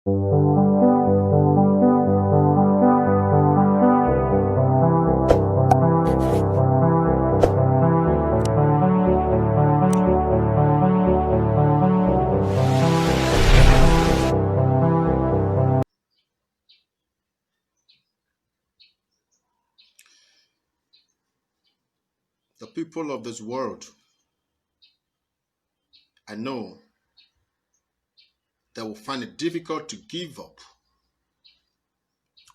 The people of this world, I know they will find it difficult to give up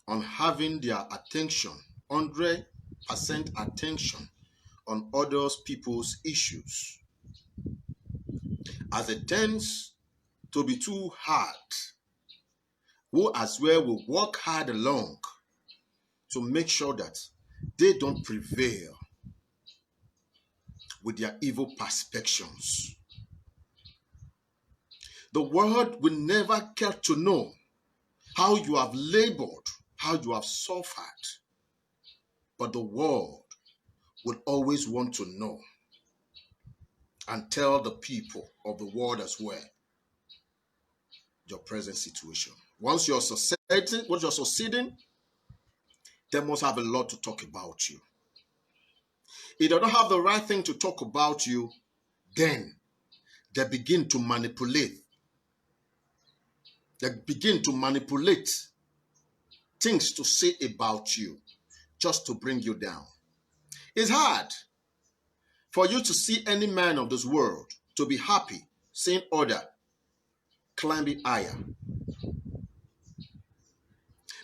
on having their attention, 100% attention on other people's issues, as it tends to be too hard, who as well will work hard along to make sure that they don't prevail with their evil perspectives. The world will never get to know how you have labored, how you have suffered, but the world will always want to know and tell the people of the world as well your present situation. Once you're succeeding, they must have a lot to talk about you. If they don't have the right thing to talk about you, then they begin to manipulate. They begin to manipulate things to say about you just to bring you down. It's hard for you to see any man of this world to be happy seeing other climbing higher.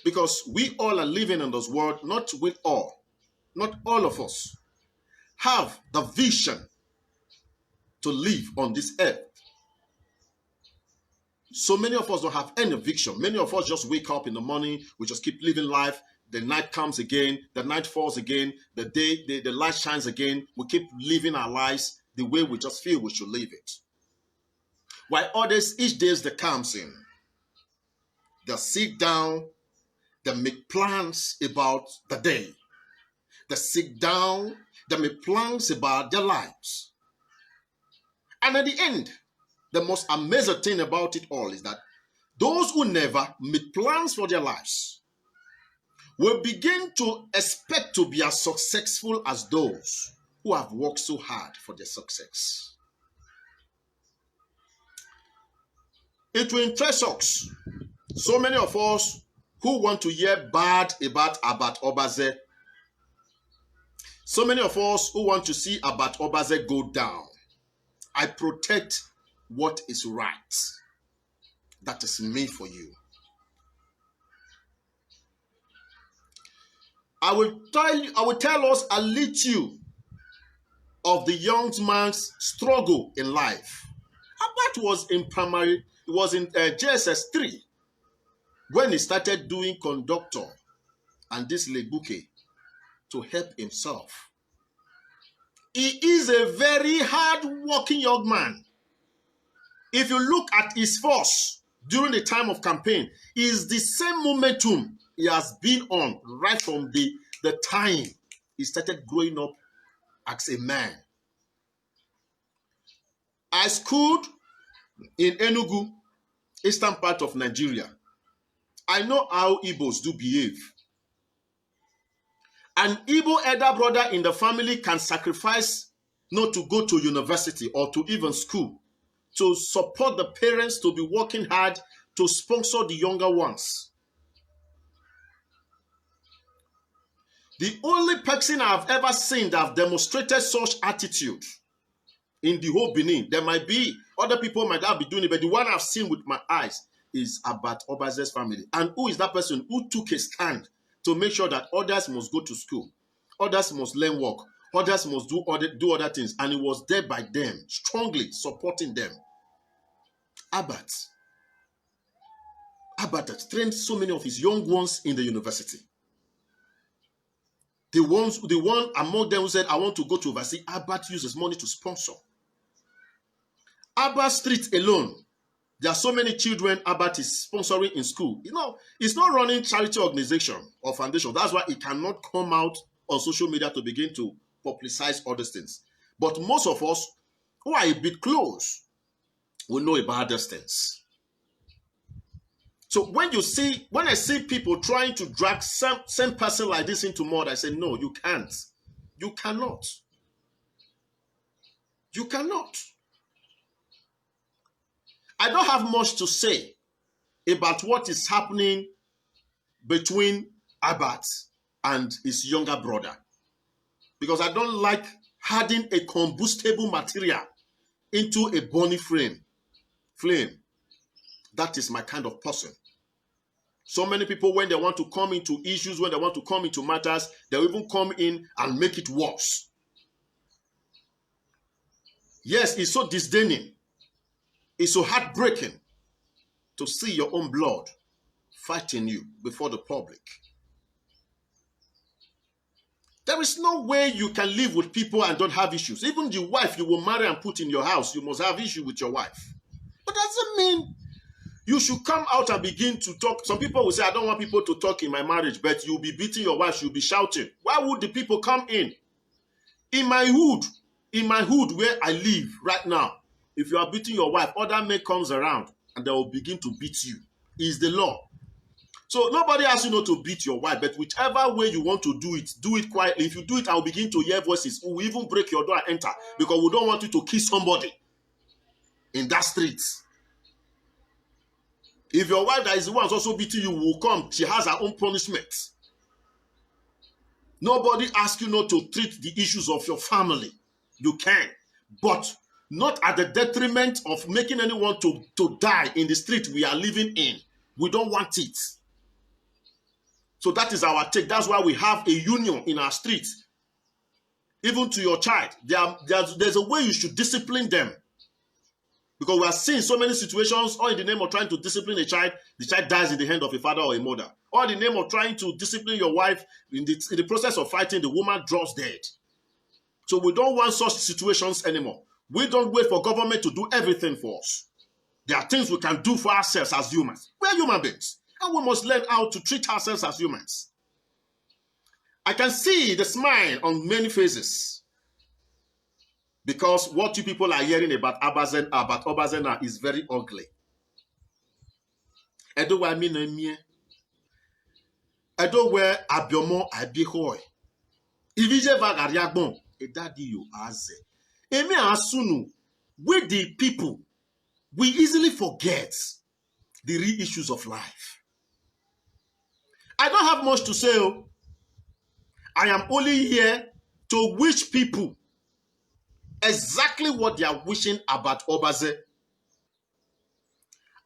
Because we all are living in this world, not all of us have the vision to live on this earth. So many of us don't have any vision. Many of us just wake up in the morning, we just keep living life. The night comes again, the night falls again, the light shines again. We keep living our lives the way we just feel we should live it. While others, each day that comes in, they sit down, they make plans about the day. They sit down, they make plans about their lives. And at the end, the most amazing thing about it all is that those who never make plans for their lives will begin to expect to be as successful as those who have worked so hard for their success. It will interest us. So many of us who want to hear bad about Abat Obaze, so many of us who want to see Abat Obaze go down. I protect what is right. That is me for you. I will tell us a little of the young man's struggle in life. Abat was in primary, he was in JSS 3 when he started doing conductor and this lebuke to help himself. He is a very hard-working young man. If you look at his force during the time of campaign, is the same momentum he has been on right from the time he started growing up as a man. I schooled in Enugu, eastern part of Nigeria. I know how Igbos do behave. An Igbo elder brother in the family can sacrifice not to go to university or to even school to support the parents to be working hard to sponsor the younger ones. The only person I've ever seen that have demonstrated such attitude in the whole Benin, there might be other people might not be doing it, but the one I've seen with my eyes is Abat Obaze's family. And who is that person who took a stand to make sure that others must go to school, others must learn work, others must do other things, and he was there by them, strongly supporting them. Abat has trained so many of his young ones in the university. The one among them who said, I want to go to overseas, Abat uses money to sponsor. Abat Street alone, there are so many children Abat is sponsoring in school. You know, it's not running charity organization or foundation. That's why it cannot come out on social media to begin to publicize other things. But most of us who are a bit close will know about these things. So when I see people trying to drag same person like this into murder, I say, no, you can't. You cannot. You cannot. I don't have much to say about what is happening between Abat and his younger brother, because I don't like adding a combustible material into a burning flame. That is my kind of person. So many people, when they want to come into issues, when they want to come into matters, they'll even come in and make it worse. Yes, it's so disdaining. It's so heartbreaking to see your own blood fighting you before the public. There is no way you can live with people and don't have issues. Even the wife you will marry and put in your house, you must have issue with your wife. But that doesn't mean you should come out and begin to talk. Some people will say, I don't want people to talk in my marriage, but you'll be beating your wife, you'll be shouting. Why would the people come in? In my hood where I live right now, if you are beating your wife, other men comes around and they will begin to beat you. It's the law. So nobody asks you not to beat your wife, but whichever way you want to do it quietly. If you do it, I'll begin to hear voices. We will even break your door and enter, because we don't want you to kill somebody in that street. If your wife that is the one who's also beating you will come, she has her own punishment. Nobody asks you not to treat the issues of your family. You can, but not at the detriment of making anyone to die in the street we are living in. We don't want it. So that is our take. That's why we have a union in our streets. Even to your child, there's a way you should discipline them. Because we are seeing so many situations, all in the name of trying to discipline a child, the child dies in the hand of a father or a mother. Or in the name of trying to discipline your wife, in the process of fighting, the woman drops dead. So we don't want such situations anymore. We don't wait for government to do everything for us. There are things we can do for ourselves as humans. We are human beings, and we must learn how to treat ourselves as humans. I can see the smile on many faces, because what you people are hearing about Obazena is very ugly. Edo wa mi na mie. Edo we abiomo abihoy. Ivije vagariagbon edadi yo aze. Emi asunu, with the people, we easily forget the real issues of life. I don't have much to say. I am only here to wish people exactly what they are wishing about Obaze.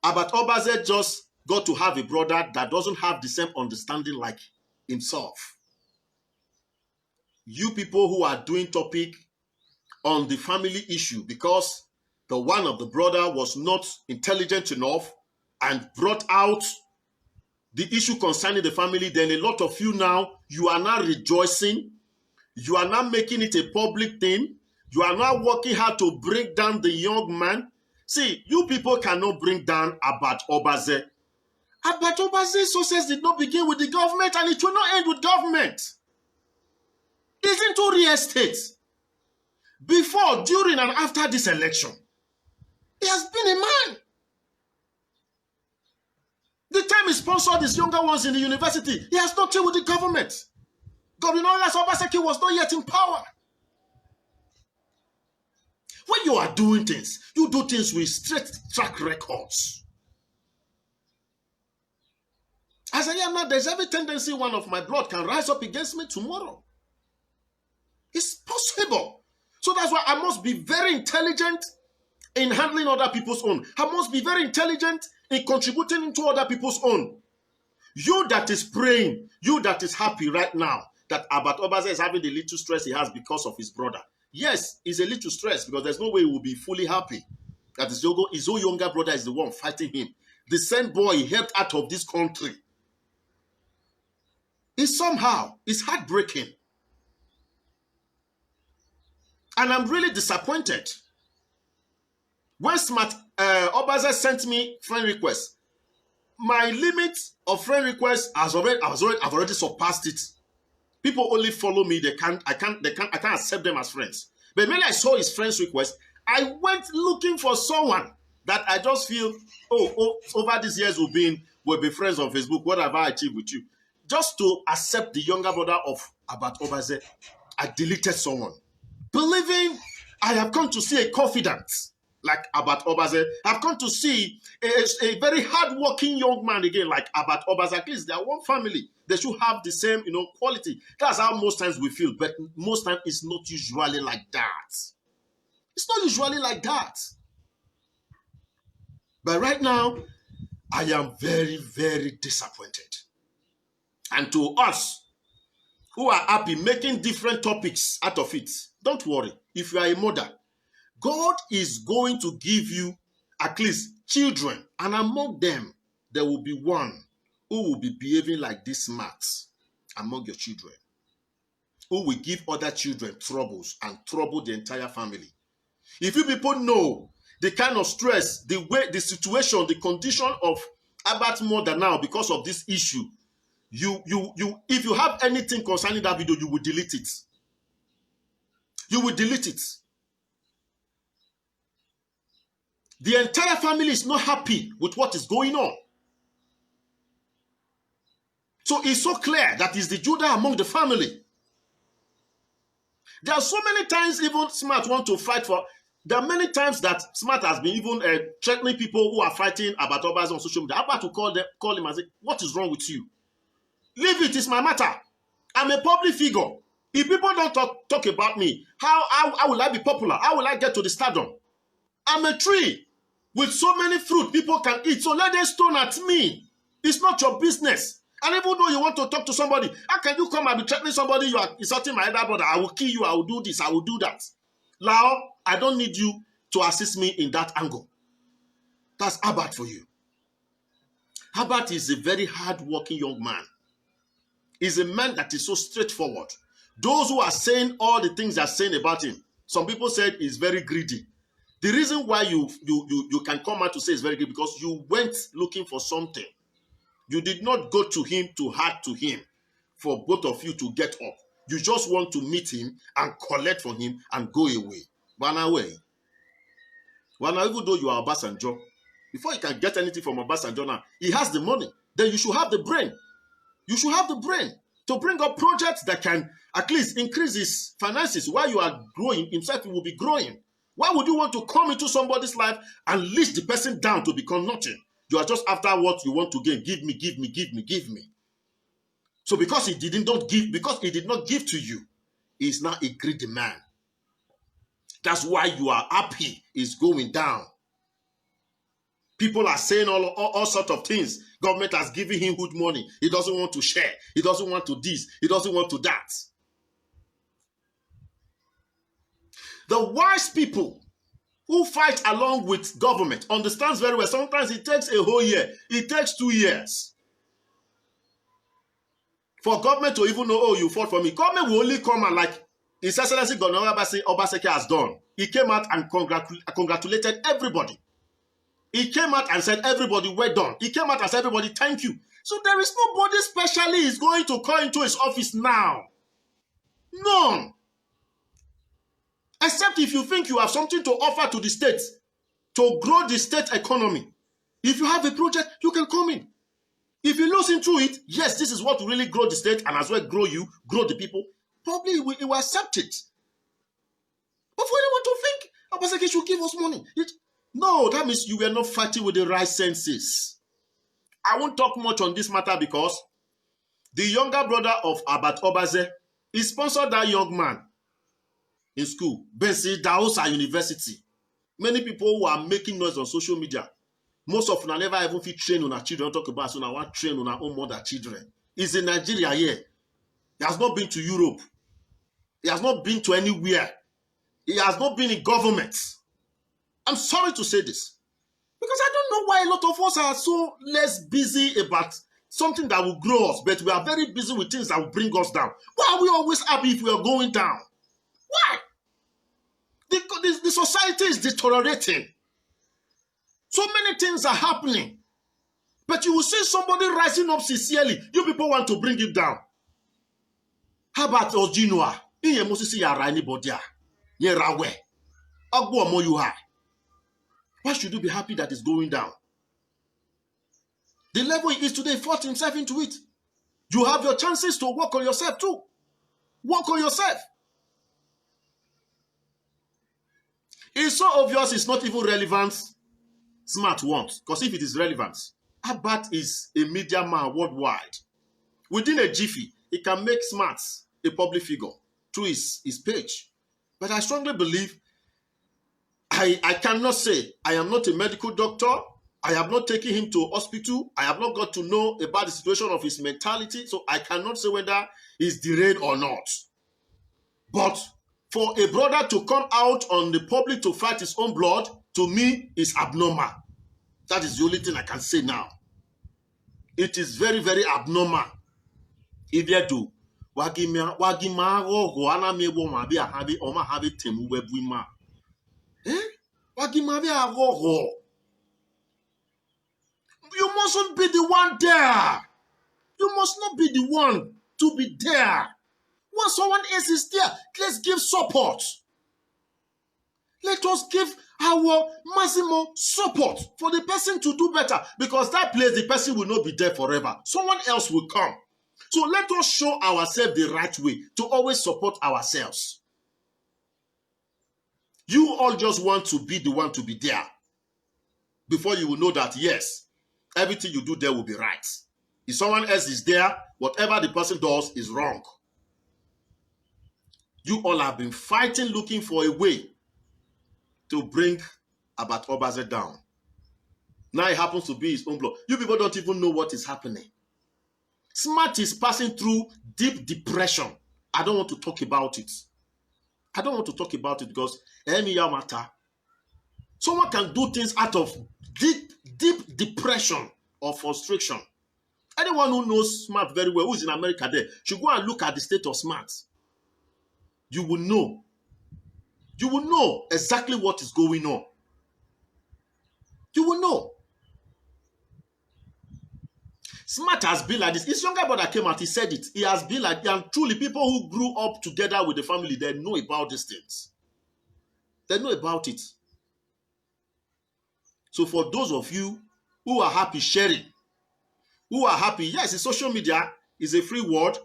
About Obaze just got to have a brother that doesn't have the same understanding like himself. You people who are doing topic on the family issue because the one of the brother was not intelligent enough and brought out the issue concerning the family, then a lot of you now, you are now rejoicing. You are now making it a public thing. You are now working hard to bring down the young man. See, you people cannot bring down Abat Obaze. Abat Obaze's success did not begin with the government, and it will not end with government. It's into real estate. Before, during, and after this election, he has been a man. The time he sponsored his younger ones in the university, he has nothing with the government. Governor Obaseki was not yet in power. When you are doing things, you do things with straight track records. As I am now, there's every tendency one of my blood can rise up against me tomorrow. It's possible. So that's why I must be very intelligent in handling other people's own. I must be very intelligent in contributing into other people's own. You that is praying, you that is happy right now, that Abat Obaze is having the little stress he has because of his brother. Yes, he's a little stressed because there's no way he will be fully happy that his own younger brother is the one fighting him. The same boy he helped out of this country. It's heartbreaking. And I'm really disappointed. When Obaze sent me friend request, my limit of friend requests I've already surpassed it. People only follow me. I can't accept them as friends. But when I saw his friend's request, I went looking for someone that I just feel, over these years we'll be friends on Facebook, what have I achieved with you? Just to accept the younger brother of Abat Obaze, I deleted someone. Believing I have come to see a confidant like Abat Obaze. I've come to see a very hardworking young man again like Abat Obaze. At least they are one family. They should have the same, quality. That's how most times we feel. But most times it's not usually like that. It's not usually like that. But right now, I am very, very disappointed. And to us who are happy making different topics out of it, don't worry. If you are a mother, God is going to give you at least children, and among them, there will be one who will be behaving like this smart among your children, who will give other children troubles and trouble the entire family. If you people know the kind of stress, the way, the situation, the condition of Abat's mother now because of this issue, if you have anything concerning that video, you will delete it. You will delete it. The entire family is not happy with what is going on. So it's so clear that it's the Judah among the family. There are so many times even Smart want to fight for. There are many times that Smart has been even threatening people who are fighting about Obaze on social media. I'm about to call him and say, what is wrong with you? Leave it, it's my matter. I'm a public figure. If people don't talk about me, how will I be popular? How will I get to the stardom? I'm a tree with so many fruit people can eat. So let them stone at me. It's not your business. And even though you want to talk to somebody, how can you come and be threatening somebody? You are insulting my elder brother. I will kill you. I will do this. I will do that. Lao, I don't need you to assist me in that angle. That's Abat for you. Abat is a very hard-working young man. He's a man that is so straightforward. Those who are saying all the things they're saying about him, some people said he's very greedy. The reason why you can come out to say he's very greedy because you went looking for something. You did not go to him to hard to him for both of you to get up. You just want to meet him and collect from him and go away. Run away. Well, now, even though you are Obasanjo, before you can get anything from Obasanjo now, he has the money. Then you should have the brain. You should have the brain to bring up projects that can at least increase his finances. While you are growing, himself he will be growing. Why would you want to come into somebody's life and leash the person down to become nothing? You are just after what you want to gain. Give me, give me, give me, give me. So because he did not give to you, he is now a greedy man. That's why you are happy is going down. People are saying all sorts of things. Government has given him good money. He doesn't want to share. He doesn't want to this. He doesn't want to that. The wise people who fight along with government understands very well. Sometimes it takes a whole year. It takes 2 years for government to even know, oh, you fought for me. Government will only come and like His Excellency Governor Obaseki has done. He came out and congratulated everybody. He came out and said, everybody, well done. He came out and said, everybody, thank you. So there is nobody specially is going to call into his office now. None. Except if you think you have something to offer to the state to grow the state economy. If you have a project, you can come in. If you listen to it, yes, this is what will really grow the state and as well grow you, grow the people, probably he will accept it. But for anyone to think, Obaseki should give us money. No, that means you were not fighting with the right senses. I won't talk much on this matter because the younger brother of Abat Obaze, he sponsored that young man in school, Bensi Daosa University. Many people who are making noise on social media, most of them never even fit train on our children. Talk about so now want train on our own mother children. He's in Nigeria here. He has not been to Europe. He has not been to anywhere. He has not been in government. I'm sorry to say this. Because I don't know why a lot of us are so less busy about something that will grow us, but we are very busy with things that will bring us down. Why are we always happy if we are going down? Why? The society is deteriorating. So many things are happening. But you will see somebody rising up sincerely. You people want to bring him down. How about Ojinua? Iye Mosisi yara anybody. Ye rawe. Ogbo mo you ha. Why should you be happy that it's going down? The level he is today, forced himself into it. You have your chances to work on yourself too. Work on yourself. It's so obvious it's not even relevant. Smart wants, because if it is relevant, Abat is a media man worldwide. Within a jiffy, he can make Smart a public figure through his page. But I strongly believe, I cannot say, I am not a medical doctor. I have not taken him to hospital. I have not got to know about the situation of his mentality. So I cannot say whether he's derailed or not. But for a brother to come out on the public to fight his own blood, to me, is abnormal. That is the only thing I can say now. It is very, very abnormal. If you do, you mustn't be the one there. You must not be the one to be there. When someone else is there, let's give support. Let us give our maximum support for the person to do better, because that place, the person will not be there forever. Someone else will come. So let us show ourselves the right way to always support ourselves. You all just want to be the one to be there before you will know that, yes, everything you do there will be right. If someone else is there, whatever the person does is wrong. You all have been fighting, looking for a way to bring Abat Obaze down. Now it happens to be his own blood. You people don't even know what is happening. Smart is passing through deep depression. I don't want to talk about it. I don't want to talk about it because matter. Someone can do things out of deep depression or frustration. Anyone who knows Smart very well, who is in America there, should go and look at the state of Smart. You will know. You will know exactly what is going on. You will know. Smart has been like this. His younger brother came out, he said it. He has been like, and truly people who grew up together with the family, they know about these things. They know about it. So for those of you who are happy sharing, who are happy, yes, in social media is a free word.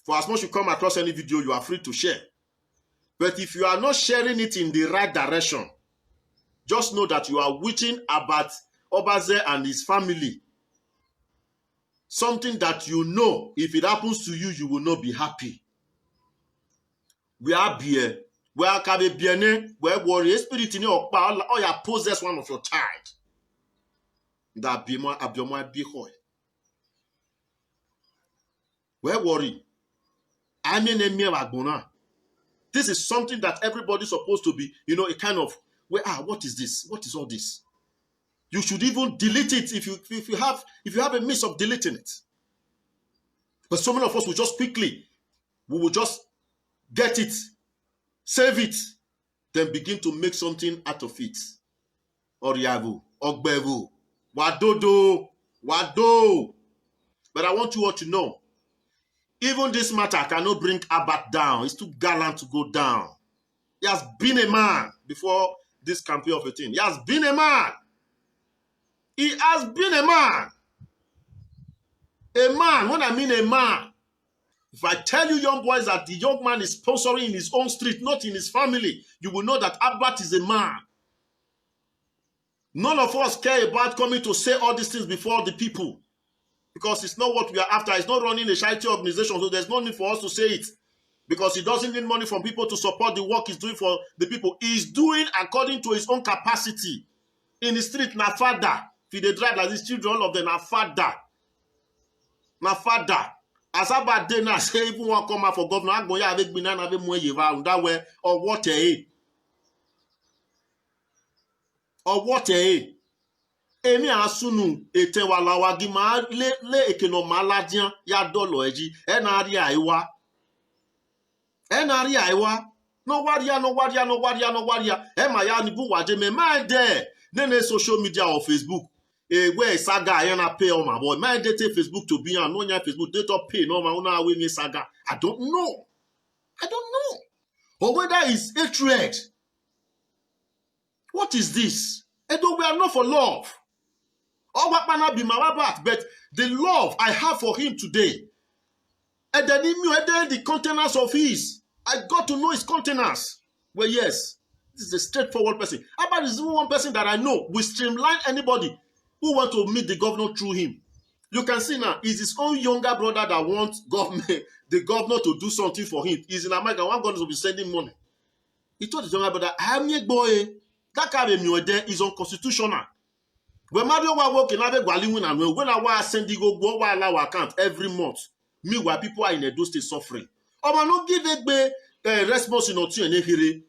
For as much as you come across any video, you are free to share. But if you are not sharing it in the right direction, just know that you are wishing about Obaze and his family something that you know, if it happens to you, you will not be happy. We are here. We are bien. We are warrior spirit in your power, or you possess one of your child. That be more abnormal be hoy. We are worry. I mean, this is something that everybody's supposed to be, you know, a kind of, what is this? What is all this? You should even delete it if you have a means of deleting it. But so many of us will just quickly, we will just get it, save it, then begin to make something out of it. Oriavu, Ogbevu, Wadodo, Wado. But I want you all to know, even this matter cannot bring Abat down. It's too gallant to go down. He has been a man before this campaign of 18. He has been a man. He has been a man. A man, when I mean a man, if I tell you young boys that the young man is sponsoring in his own street, not in his family, you will know that Abat is a man. None of us care about coming to say all these things before the people. Because it's not what we are after. It's not running a charity organization, so there's no need for us to say it. Because he doesn't need money from people to support the work he's doing for the people. He's doing according to his own capacity. In the street, na father. If they drive like these children, all of them are father. Na father. As about day now, say even one come out for governor, I'm going to have that way, or what or what Emi asunu ete walawa gi ma le ekeno maladian ya dolo eji enari aiwa no waria e ma ya ni bu waje me mind there nene social media or Facebook where saga yana pay on my boy mind dey take Facebook to be and no nya Facebook dey to pay no ma una we me saga I don't know or whether it's hatred What is this? Edo, we are not for love. Or what man be my back, but the love I have for him today. And then the containers of his. I got to know his containers. Well, yes, this is a straightforward person. Abba is even one person that I know will streamline anybody who want to meet the governor through him. You can see now, it's his own younger brother that wants the governor to do something for him. He's in America, one governor will be sending money. He told his younger brother, I'm your boy. That kind of is unconstitutional. When Mario was working, when I was sending go our account every month, meanwhile people are in Edo State suffering. Oh, man, no give it a response in Otu and Ehire.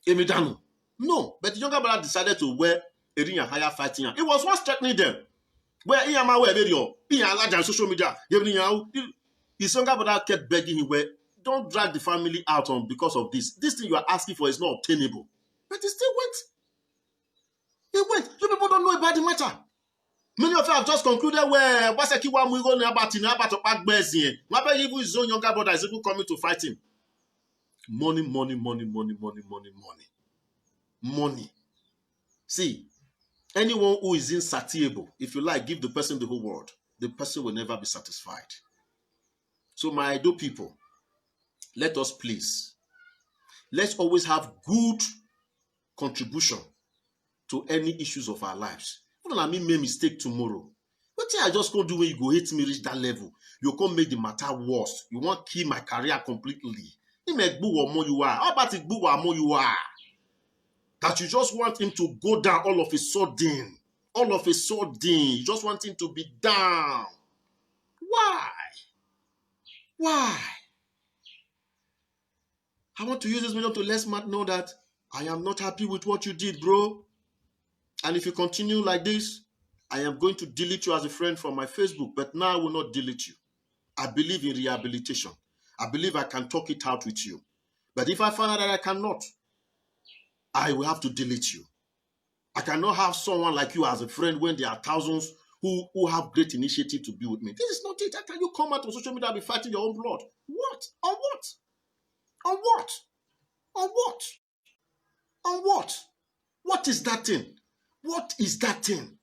Emidanu. No, but the younger brother decided to wear a ring and higher fighting. It was what's threatening them. Where he am aware video, he allowed on social media. His younger brother kept begging him, "Where don't drag the family out on because of this. This thing you are asking for is not obtainable." But he still went. He went. You people don't know about the matter. Many of you have just concluded where Wasekiwa Mwigo about to pack bears here. Maybe even his own younger brother is even coming to fight him. Money, money, money, money, money, money, money. Money. See, anyone who is insatiable, if you like, give the person the whole world, the person will never be satisfied. So my Edo people, let us please, let's always have good contribution to any issues of our lives. Don't let me make mistake tomorrow. What I just gonna do when you go hate me reach that level? You can't make the matter worse. You want to kill my career completely. You make boo or more you are. How about it boo or more you are? That you just want him to go down all of a sudden. All of a sudden. You just want him to be down. Why? Why? I want to use this medium to let Matt know that I am not happy with what you did, bro. And if you continue like this, I am going to delete you as a friend from my Facebook, but now I will not delete you. I believe in rehabilitation. I believe I can talk it out with you. But if I find out that I cannot, I will have to delete you. I cannot have someone like you as a friend when there are thousands who have great initiative to be with me. This is not it. How can you come out on social media and be fighting your own blood? What? On what? On what? On what? On what? What is that thing? What is that thing?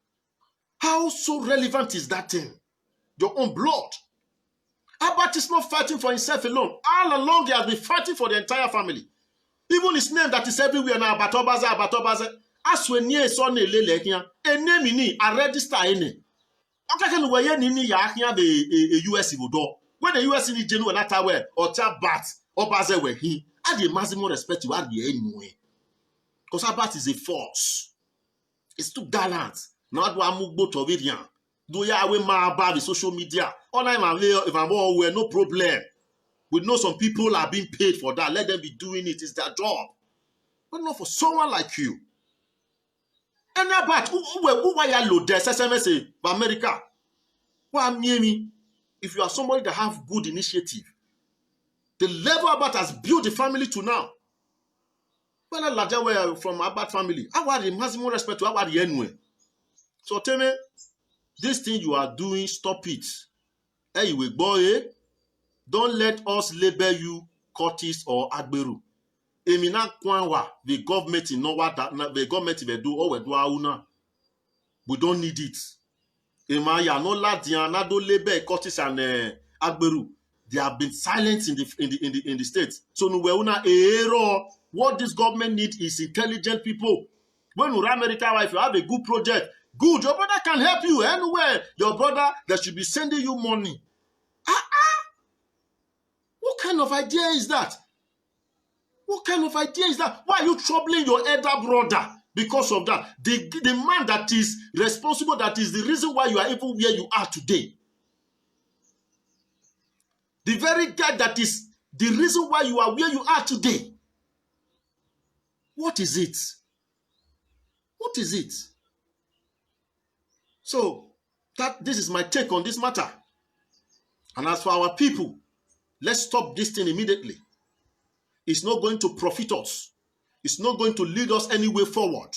How so relevant is that thing? Your own blood. Abat is not fighting for himself alone. All along he has been fighting for the entire family. Even his name that is everywhere now, Abatobaze. As when near son a name in a register in it. Okay, we are in the US do. When the US in general not aware or tell Bat or Baze where he had the maximum respect to add the anyway. Because Abat is a force. It's too gallant. Not one move both of it. Do ya away my about the social media? All I'm if I'm all no problem. We know some people are being paid for that. Let them be doing it. It's their job. But not for someone like you. And about who are you load there? SMS America. Why me? If you are somebody that have good initiative, the level Abat has built the family to now. Well, I like from Abat family. I want the maximum respect to Abat anyway. So tell me, this thing you are doing, stop it. Hey, you boy, don't let us label you Curtis or Agberu. Emina Kwanwa, the government in what the government will do or we do auna. We don't need it. Emaya no ladiana do label Curtis and Agberu. They have been silent in the states. So no we una error. What this government needs is intelligent people. When you America, if you have a good project, good, your brother can help you anywhere. Your brother that should be sending you money. What kind of idea is that? What kind of idea is that? Why are you troubling your elder brother because of that? The man that is responsible, that is the reason why you are even where you are today. The very guy that is the reason why you are where you are today. What is it? What is it? So, this is my take on this matter. And as for our people, let's stop this thing immediately. It's not going to profit us. It's not going to lead us any way forward.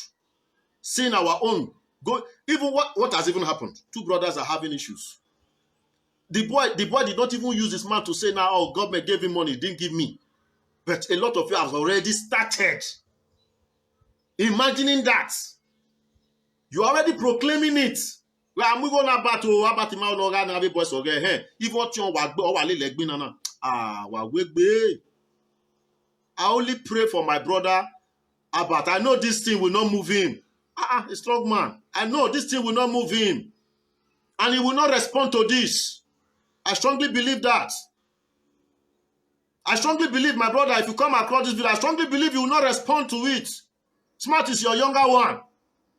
Seeing our own go. Even what has even happened? Two brothers are having issues. The boy did not even use this man to say now, oh, government gave him money, didn't give me. But a lot of you have already started imagining that. You are already proclaiming it. Well, I'm going about my organ and every voice again. Hey, if what you want, I only pray for my brother. But I know this thing will not move him. A strong man. I know this thing will not move him. And he will not respond to this. I strongly believe that. I strongly believe, my brother, if you come across this video, I strongly believe you will not respond to it. Smart is your younger one.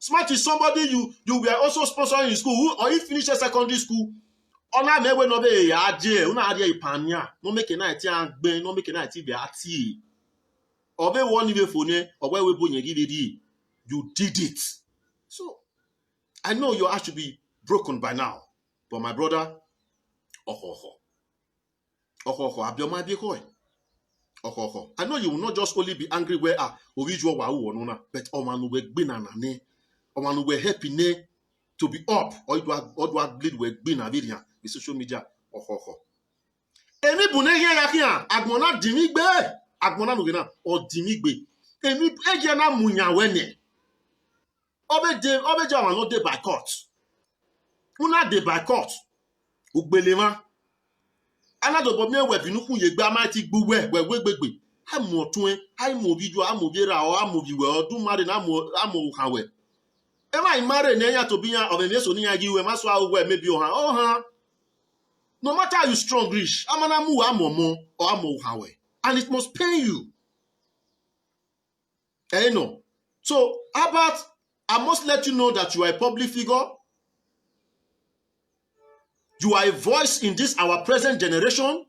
Smart is somebody you were also sponsoring in school, or he finished secondary school. Ona mewe no be ya je, una ade ipania, no make na ti agbe, no make na ti be ati. Obe won ni phone, obe we bonye gidi. You did it. So I know your heart should be broken by now. But my brother, abioma bi ko. I know you will not just only be angry where original wa but omanu we gbina na ne. Omanu we happy ne to be up or do bleed we gbina vidia the social media. Emi bune here yakia agmona dimigbe agmona no gena or dimigbe. Emi eje na munya wene. Obe jawa no dey by court. Una dey by court. Ugbelema. Anado bo me we binuku yegba ma ti gbuwe we amotun aimo video amobira o amobiwe odun mare na amo hawe. E ma mare na nya to biya of emeso ni agi we maso awo maybe o ha. No matter how you strong rich, amana mu amomo or amo hawe. And it must pain you. No. So, Albert, I must let you know that you are a public figure. You are a voice in this, our present generation.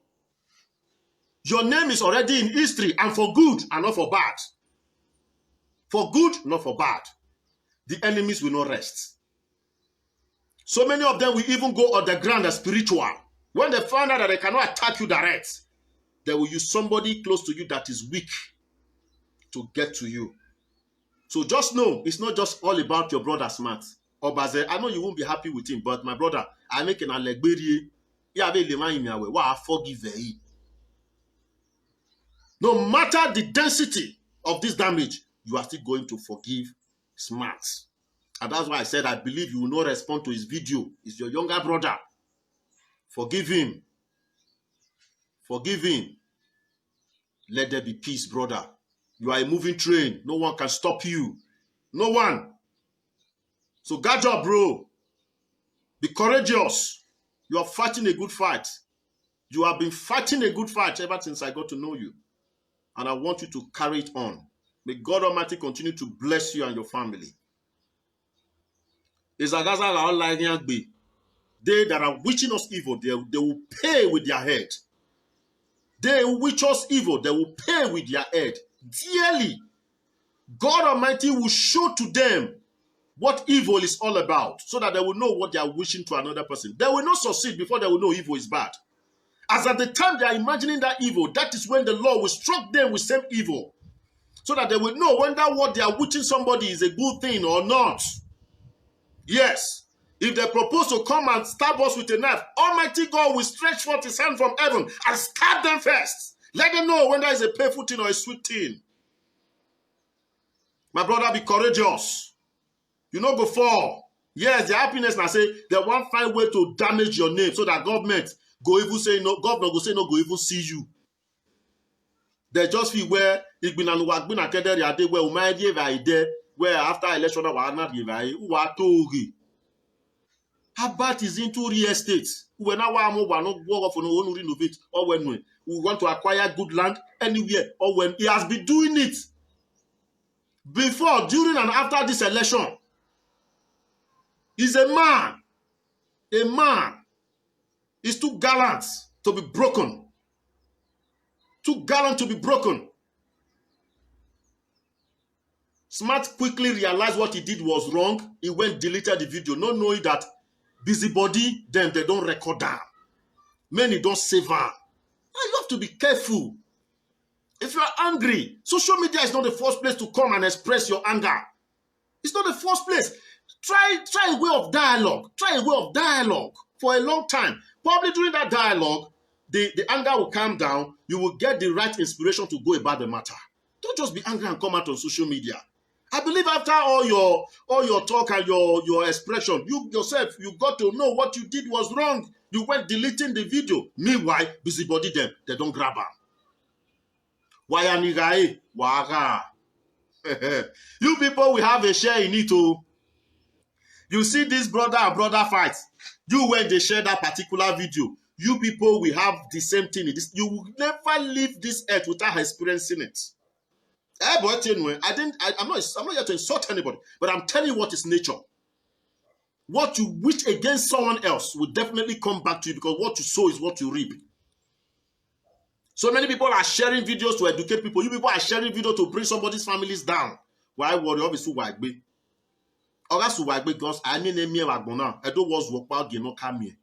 Your name is already in history, and for good and not for bad. For good, not for bad. The enemies will not rest. So many of them will even go underground as spiritual. When they find out that they cannot attack you direct, they will use somebody close to you that is weak to get to you. So just know, it's not just all about your brother Smart. Obaze, I know you won't be happy with him, but my brother, I make an allegory. Forgive him. No matter the density of this damage, you are still going to forgive Smart. And that's why I said I believe you will not respond to his video. It's your younger brother. Forgive him. Forgive him. Let there be peace, brother. You are a moving train. No one can stop you. No one. So guard up, bro. Be courageous. You are fighting a good fight. You have been fighting a good fight ever since I got to know you. And I want you to carry it on. May God Almighty continue to bless you and your family. They that are wishing us evil, they will pay with their head. They wish us evil, they will pay with their head. Dearly, God Almighty will show to them what evil is all about, so that they will know what they are wishing to another person. They will not succeed before they will know evil is bad. As at the time they are imagining that evil, that is when the Lord will struck them with same evil, so that they will know whether what they are wishing somebody is a good thing or not. Yes, if they propose to come and stab us with a knife, Almighty God will stretch forth his hand from heaven and stab them first. Let them know whether it's a painful thing or a sweet thing. My brother, be courageous. You know, go fall. Yes, the happiness now say they won't find way to damage your name so that government go even say no, governor go say no, go even see you. They just feel where it been and work been a keder yade where umay give ide where after election wa not give who tori. Albert is into real estate. When now we want to work for no renovate or when we want to acquire good land anywhere or when he has been doing it before, during, and after this election. He's a man. A man is too gallant to be broken. Too gallant to be broken. Smart quickly realized what he did was wrong. He went deleted the video, not knowing that busybody, then they don't record down. Many don't save her. You have to be careful. If you are angry, social media is not the first place to come and express your anger. It's not the first place. Try a way of dialogue. Try a way of dialogue for a long time. Probably during that dialogue, the anger will calm down. You will get the right inspiration to go about the matter. Don't just be angry and come out on social media. I believe after all your talk and your expression, you yourself, you got to know what you did was wrong. You went deleting the video. Meanwhile, busybody them, they don't grab her. Why anigae? Waga. You people will have a share in it too. You see this brother and brother fight. You when they share that particular video, you people will have the same thing. You will never leave this earth without experiencing it. I'm not here to insult anybody, but I'm telling you what is nature. What you wish against someone else will definitely come back to you, because what you sow is what you reap. So many people are sharing videos to educate people. You people are sharing videos to bring somebody's families down. Why worry? Obviously, why be? Because I mean, I don't was work out, you know, come here.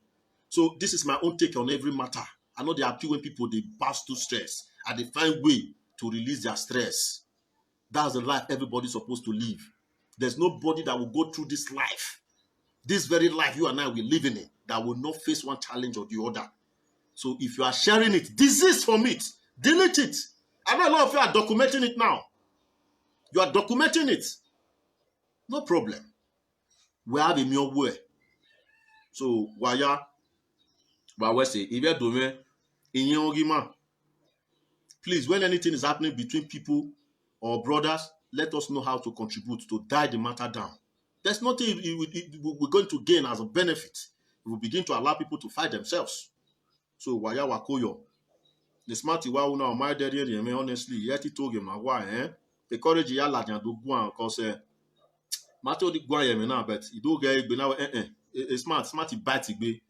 So this is my own take on every matter. I know they are when people they pass through stress and they find way to release their stress. That's the life everybody's supposed to live. There's nobody that will go through this life, this very life you and I will live in it, that will not face one challenge or the other. So if you are sharing it, desist from it, delete it. I know a lot of you are documenting it now. You are documenting it. No problem. We have a mere way. So why say if you're doing in please, when anything is happening between people or brothers, let us know how to contribute to die the matter down. There's nothing we're going to gain as a benefit. We will begin to allow people to fight themselves. So waya wakoyo. The smarty wa una my daddy honestly, yet he told him why the courage ya la do guan cause matter the guan now, but you do get be now smarty bite be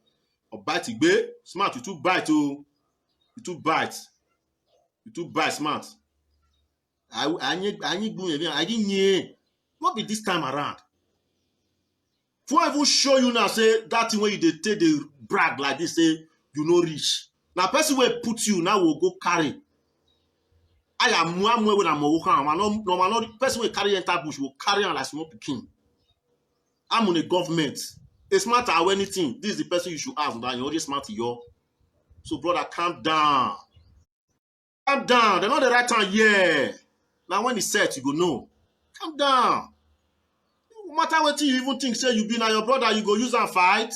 or bite be smart you too bite to you too bite. You too bad, smart. I didn't not be this time around. For I will show you now, say that thing when you take the brag like this, say you know rich. Now person will put you now will go carry. I am one way when I'm no person will carry enter bush will carry on like small king. I'm on the government. It's matter or anything. This is the person you should ask. Now you're already smart yo. So brother, calm down. Calm down. They're not the right time. Yeah. Now when it's set, you go no. Calm down. No matter what you even think, say you be now your brother, you go use and fight.